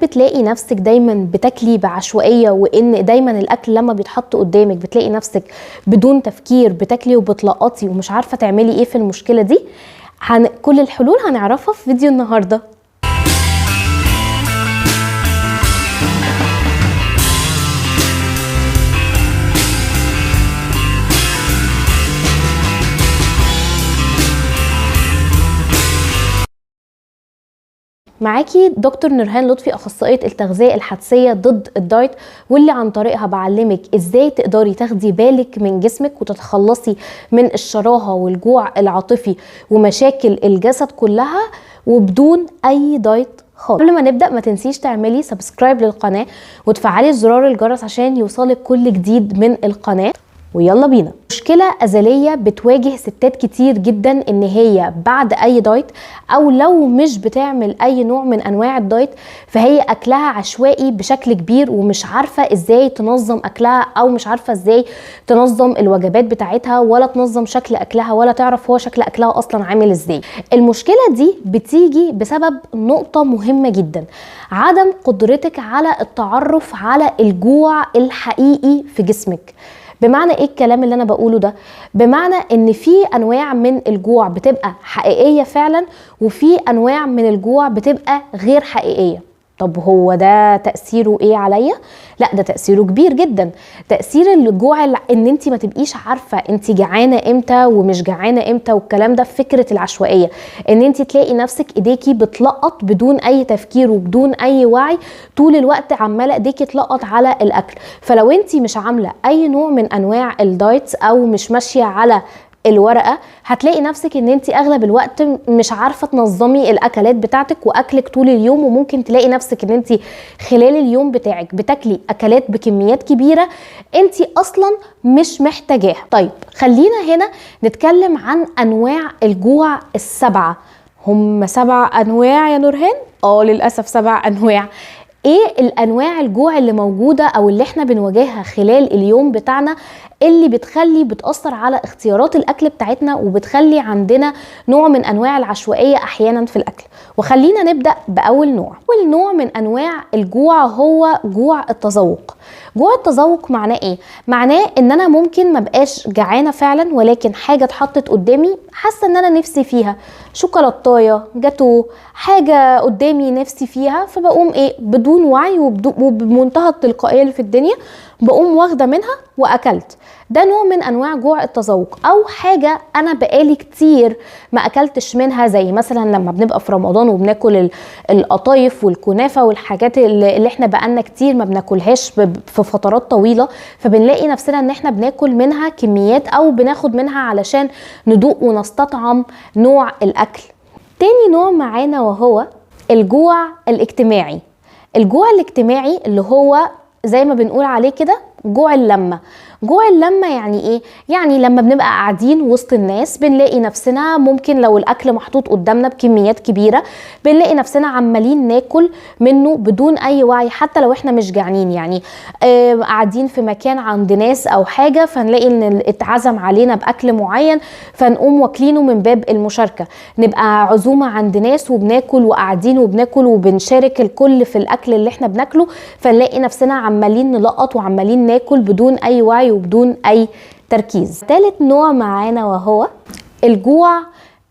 بتلاقي نفسك دايما بتاكلي بعشوائية، وان دايما الاكل لما بيتحط قدامك بتلاقي نفسك بدون تفكير بتاكلي وبتلقطي ومش عارفة تعملي ايه في المشكلة دي، كل الحلول هنعرفها في فيديو النهاردة. معاكي دكتور نورهان لطفي، اخصائيه التغذيه الحدسيه ضد الدايت، واللي عن طريقها بعلمك ازاي تقدري تاخدي بالك من جسمك وتتخلصي من الشراهه والجوع العاطفي ومشاكل الجسد كلها وبدون اي دايت خالص. قبل ما نبدا ما تنسيش تعملي سبسكرايب للقناه وتفعلي زرار الجرس عشان يوصلك كل جديد من القناه. ويلا بينا. مشكلة أزلية بتواجه ستات كتير جدا ان هي بعد اي دايت او لو مش بتعمل اي نوع من انواع الدايت فهي اكلها عشوائي بشكل كبير ومش عارفة ازاي تنظم اكلها او مش عارفة ازاي تنظم الوجبات بتاعتها ولا تنظم شكل اكلها ولا تعرف هو شكل اكلها اصلا عامل ازاي. المشكلة دي بتيجي بسبب نقطة مهمة جدا، عدم قدرتك على التعرف على الجوع الحقيقي في جسمك. بمعنى ايه الكلام اللي انا بقوله ده؟ بمعنى ان في انواع من الجوع بتبقى حقيقية فعلا وفي انواع من الجوع بتبقى غير حقيقية. طب هو ده تأثيره ايه عليا؟ لا، ده تأثيره كبير جدا. تأثير الجوع ان انت ما تبقيش عارفة انت جعانة امتى ومش جعانة امتى، والكلام ده في فكرة العشوائية، ان انت تلاقي نفسك ايديكي بتلقط بدون اي تفكير وبدون اي وعي، طول الوقت عمالة ايديكي تلقط على الاكل. فلو انت مش عاملة اي نوع من انواع الدايتس او مش ماشية على الورقة، هتلاقي نفسك ان انت اغلب الوقت مش عارفة تنظمي الاكلات بتاعتك واكلك طول اليوم، وممكن تلاقي نفسك ان انت خلال اليوم بتاعك بتاكلي اكلات بكميات كبيرة انت اصلا مش محتاجاها. طيب خلينا هنا نتكلم عن انواع الجوع السبعة. هم 7 انواع يا نورهان؟ للأسف 7 انواع. ايه الانواع الجوع اللي موجودة او اللي احنا بنواجهها خلال اليوم بتاعنا اللي بتأثر على اختيارات الاكل بتاعتنا وبتخلي عندنا نوع من انواع العشوائية احيانا في الاكل؟ وخلينا نبدأ باول نوع. اول نوع من انواع الجوع هو جوع التذوق. جوع التذوق معناه ايه؟ معناه ان انا ممكن ما بقاش جعانة فعلا، ولكن حاجة اتحطت قدامي حاسة ان انا نفسي فيها، شوكولاتايه، جاتو، حاجة قدامي نفسي فيها، فبقوم ايه بدون وعي وبمنتهى التلقائية اللي في الدنيا بقوم واخدة منها واكلت. ده نوع من انواع جوع التذوق. او حاجة انا بقالي كتير ما اكلتش منها، زي مثلا لما بنبقى في رمضان وبناكل القطايف والكنافة والحاجات اللي احنا بقالنا كتير ما بناكلهاش في فترات طويلة، فبنلاقي نفسنا ان احنا بناكل منها كميات او بناخد منها علشان ندوق ونستطعم نوع الاكل. تاني نوع معانا وهو الجوع الاجتماعي. الجوع الاجتماعي اللي هو زي ما بنقول عليه كده جوع اللمة. جوع اللمة يعني ايه؟ يعني لما بنبقى قاعدين وسط الناس بنلاقي نفسنا ممكن لو الاكل محطوط قدامنا بكميات كبيرة بنلاقي نفسنا عمالين ناكل منه بدون اي وعي، حتى لو احنا مش جعانين. يعني قاعدين في مكان عند ناس او حاجة فنلاقي ان اتعزم علينا باكل معين فنقوم واكلينه من باب المشاركة. نبقى عزومة عند ناس وبناكل وقاعدين وبناكل وبنشارك الكل في الاكل اللي احنا بناكله، فنلاقي نفسنا عمالين نلقط وعمالين ناكل بدون اي وعي وبدون اي تركيز. ثالث نوع معانا وهو الجوع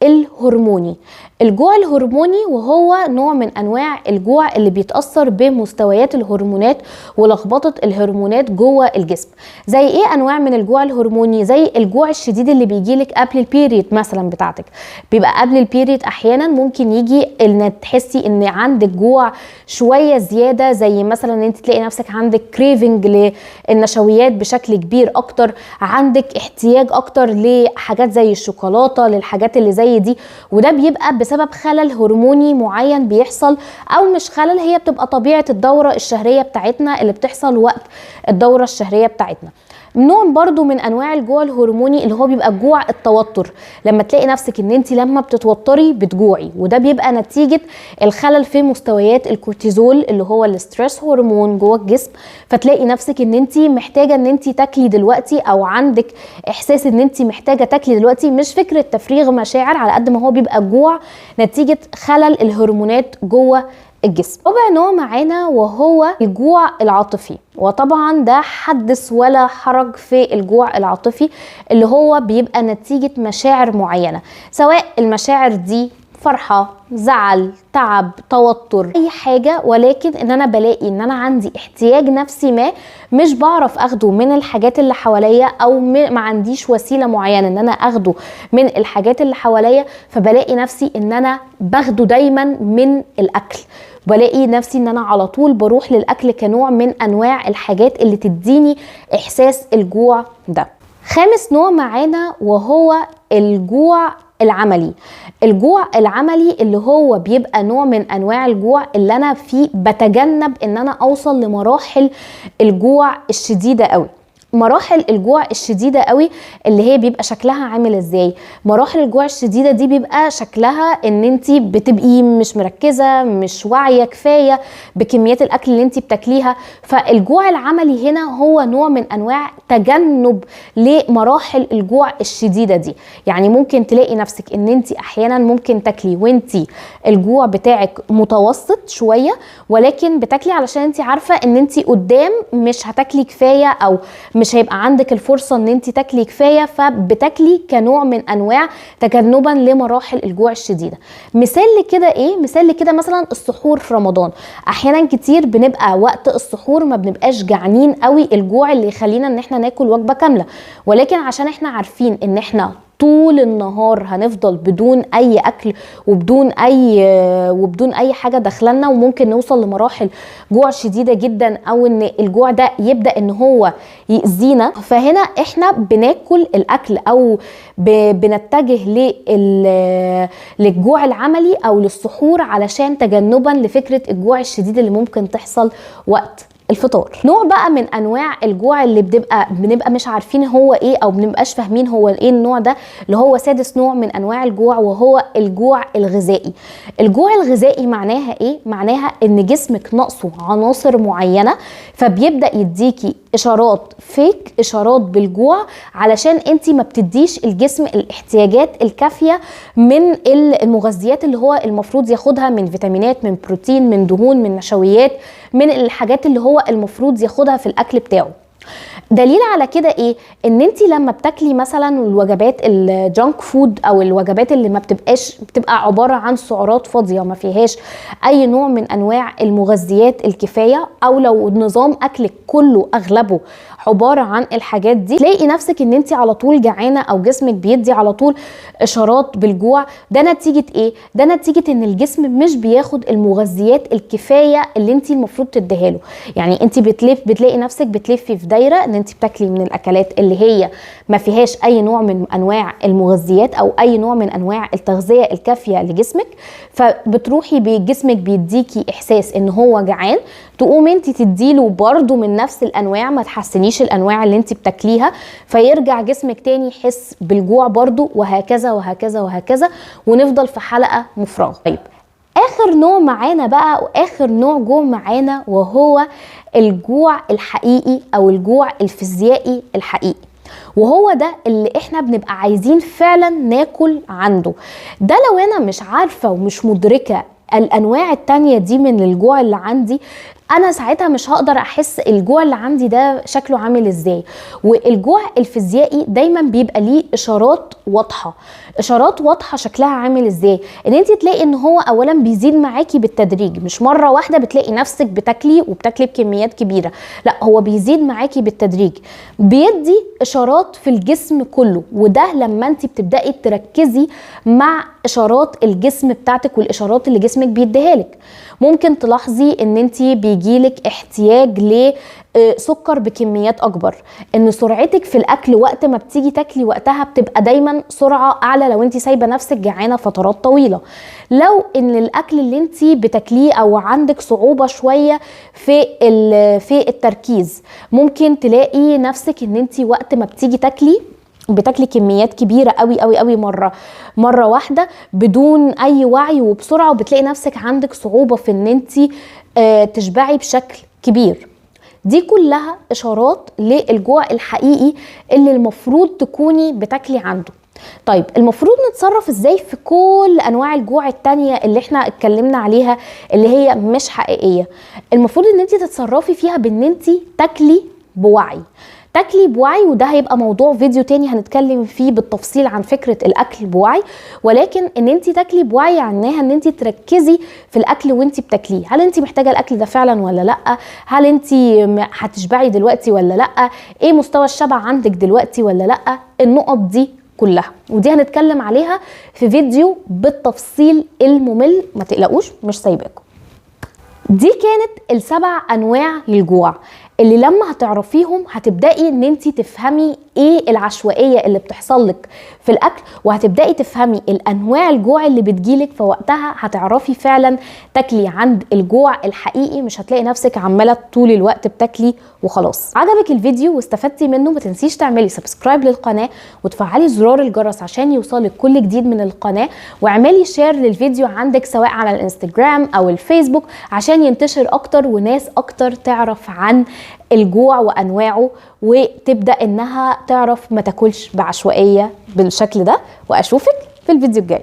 الهرموني. الجوع الهرموني وهو نوع من انواع الجوع اللي بيتأثر بمستويات الهرمونات ولخبطة الهرمونات جوه الجسم. زي ايه انواع من الجوع الهرموني؟ زي الجوع الشديد اللي بيجيلك قبل البيريد مثلا بتاعتك. بيبقى قبل البيريد احيانا ممكن يجي ان تحسي ان عندك جوع شوية زيادة، زي مثلا انت تلاقي نفسك عندك كريفنج للنشويات بشكل كبير اكتر، عندك احتياج اكتر لحاجات زي الشوكولاتة، للحاجات اللي زي دي، وده بيبقى بسبب خلل هرموني معين بيحصل، او مش خلل، هي بتبقى طبيعة الدورة الشهرية بتاعتنا اللي بتحصل وقت الدورة الشهرية بتاعتنا. نوع برضو من انواع الجوع الهرموني اللي هو بيبقى جوع التوتر. لما تلاقي نفسك ان انت لما بتتوتري بتجوعي، وده بيبقى نتيجة الخلل في مستويات الكورتيزول اللي هو الستريس هرمون جوه الجسم، فتلاقي نفسك ان انت محتاجة ان انت تاكلي دلوقتي، او عندك احساس ان انت محتاجة تاكلي دلوقتي. مش فكرة تفريغ مشاعر على قد ما هو بيبقى جوع نتيجة خلل الهرمونات جوه الجسم. رابع نوع معانا وهو الجوع العاطفي، وطبعا ده حدث ولا حرج في الجوع العاطفي اللي هو بيبقى نتيجة مشاعر معينة، سواء المشاعر دي فرحة، زعل، تعب، توتر، اي حاجة، ولكن ان انا بلاقي ان انا عندي احتياج نفسي ما مش بعرف اخده من الحاجات اللي حواليا، او ما عنديش وسيلة معينة ان انا اخده من الحاجات اللي حواليا، فبلاقي نفسي ان انا باخده دايما من الاكل. بلاقي نفسي ان انا على طول بروح للاكل كنوع من انواع الحاجات اللي تديني احساس الجوع ده. خامس نوع معانا وهو الجوع العملي. الجوع العملي اللي هو بيبقى نوع من انواع الجوع اللي انا فيه بتجنب ان انا اوصل لمراحل الجوع الشديدة قوي. مراحل الجوع الشديدة قوي اللي هي بيبقى شكلها عامل ازاي؟ مراحل الجوع الشديدة دي بيبقى شكلها ان انتي بتبقي مش مركزة، مش واعية كفاية بكميات الاكل اللي انتي بتاكليها. فالجوع العملي هنا هو نوع من انواع تجنب لمراحل الجوع الشديدة دي. يعني ممكن تلاقي نفسك ان انتي احيانا ممكن تاكلي وانتي الجوع بتاعك متوسط شوية، ولكن بتاكلي علشان انتي عارفة ان انتي قدام مش هتاكلي كفاية، او مش هيبقى عندك الفرصة ان انت تاكلي كفاية، فبتاكلي كنوع من انواع تجنبا لمراحل الجوع الشديدة. مثال لكده ايه؟ مثال لكده مثلا السحور في رمضان. احيانا كتير بنبقى وقت السحور ما بنبقاش جعانين قوي الجوع اللي يخلينا ان احنا ناكل وجبة كاملة، ولكن عشان احنا عارفين ان احنا طول النهار هنفضل بدون اي اكل وبدون اي حاجه داخلنا، وممكن نوصل لمراحل جوع شديده جدا، او ان الجوع ده يبدا ان هو يأذينا، فهنا احنا بناكل الاكل او بنتجه للجوع العملي او للسحور علشان تجنبا لفكره الجوع الشديد اللي ممكن تحصل وقت الفطار. نوع بقى من انواع الجوع اللي بنبقى مش عارفين هو ايه، او بنبقاش فاهمين هو ايه النوع ده، اللي هو سادس نوع من انواع الجوع وهو الجوع الغذائي. الجوع الغذائي معناها ايه؟ معناها ان جسمك ناقصه عناصر معينة، فبيبدأ يديكي اشارات فيك، اشارات بالجوع، علشان انتي ما بتديش الجسم الاحتياجات الكافية من المغذيات اللي هو المفروض ياخدها، من فيتامينات، من بروتين، من دهون، من نشويات، من الحاجات اللي هو المفروض ياخدها في الاكل بتاعه. دليل على كده ايه؟ ان انتي لما بتاكلي مثلا الوجبات الجانك فود، او الوجبات اللي ما بتبقى عبارة عن سعرات فاضية ما فيهاش اي نوع من انواع المغذيات الكفاية، او لو نظام اكلك كله اغلبه عبارة عن الحاجات دي، تلاقي نفسك ان انتي على طول جعانة، او جسمك بيدي على طول اشارات بالجوع. ده نتيجة ايه؟ ده نتيجة ان الجسم مش بياخد المغذيات الكفاية اللي انتي المفروض تديها له. يعني انتي بتلاقي نفسك بتلفي في دايرة ان انتي بتاكلي من الاكلات اللي هي ما فيهاش اي نوع من انواع المغذيات او اي نوع من انواع التغذية الكافية لجسمك، فبتروحي بجسمك بيديكي احساس ان هو جعان، تقوم انتي تديله برضو من نفس الانواع، ما تحسنيش الانواع اللي انتي بتاكليها، فيرجع جسمك تاني يحس بالجوع برضو، وهكذا وهكذا وهكذا، ونفضل في حلقة مفرغة. طيب اخر نوع معانا بقى، واخر نوع جوع معانا وهو الجوع الحقيقي او الجوع الفيزيائي الحقيقي، وهو ده اللي احنا بنبقى عايزين فعلا ناكل عنده. ده لو انا مش عارفة ومش مدركة الانواع التانية دي من الجوع اللي عندي، انا ساعتها مش هقدر احس الجوع اللي عندي ده شكله عامل ازاي. والجوع الفيزيائي دايما بيبقى ليه اشارات واضحة. اشارات واضحة شكلها عامل ازاي؟ ان انت تلاقي ان هو اولا بيزيد معاكي بالتدريج، مش مرة واحدة بتلاقي نفسك بتاكلي بكميات كبيرة، لا هو بيزيد معاكي بالتدريج، بيدي اشارات في الجسم كله. وده لما انت بتبدأي تركزي مع اشارات الجسم بتاعتك والاشارات اللي جسمك بيديها لك، ممكن تلاحظي ان انت بيجيلك احتياج لسكر بكميات اكبر، ان سرعتك في الاكل وقت ما بتيجي تاكلي وقتها بتبقى دايما سرعة اعلى لو انت سايبه نفسك جعانه فترات طويلة. لو ان الاكل اللي انت بتاكليه او عندك صعوبة شوية في التركيز، ممكن تلاقي نفسك ان انت وقت ما بتيجي بتاكلي كميات كبيرة قوي قوي قوي مرة واحدة بدون اي وعي وبسرعة، وبتلاقي نفسك عندك صعوبة في ان انت تشبعي بشكل كبير. دي كلها اشارات للجوع الحقيقي اللي المفروض تكوني بتاكلي عنده. طيب المفروض نتصرف ازاي في كل انواع الجوع التانية اللي احنا اتكلمنا عليها اللي هي مش حقيقية؟ المفروض ان انت تتصرفي فيها بان انت تاكلي بوعي. تاكلي بوعي، وده هيبقى موضوع فيديو تاني هنتكلم فيه بالتفصيل عن فكرة الاكل بوعي. ولكن ان انت تاكلي بوعي معناها ان انت تركزي في الاكل وانت بتاكليه. هل انت محتاجة الاكل ده فعلا ولا لا؟ هل انت هتشبعي دلوقتي ولا لا؟ ايه مستوى الشبع عندك دلوقتي ولا لا؟ النقط دي كلها، ودي هنتكلم عليها في فيديو بالتفصيل الممل، ما تقلقوش مش سايباكم. دي كانت ال7 انواع للجوع اللي لما هتعرفيهم هتبدأي ان انتي تفهمي ايه العشوائية اللي بتحصل لك في الاكل، وهتبدأي تفهمي الانواع الجوع اللي بتجيلك. فوقتها هتعرفي فعلا تاكلي عند الجوع الحقيقي، مش هتلاقي نفسك عمالة طول الوقت بتاكلي وخلاص. عجبك الفيديو واستفدتي منه، ما تنسيش تعملي سبسكرايب للقناة وتفعلي زرار الجرس عشان يوصلك كل جديد من القناة، واعملي شير للفيديو عندك سواء على الانستجرام او الفيسبوك عشان ينتشر اكتر وناس اكتر تعرف عن الجوع وانواعه، وتبدأ انها تعرف ما تاكلش بعشوائية بالشكل ده. واشوفك في الفيديو الجاي.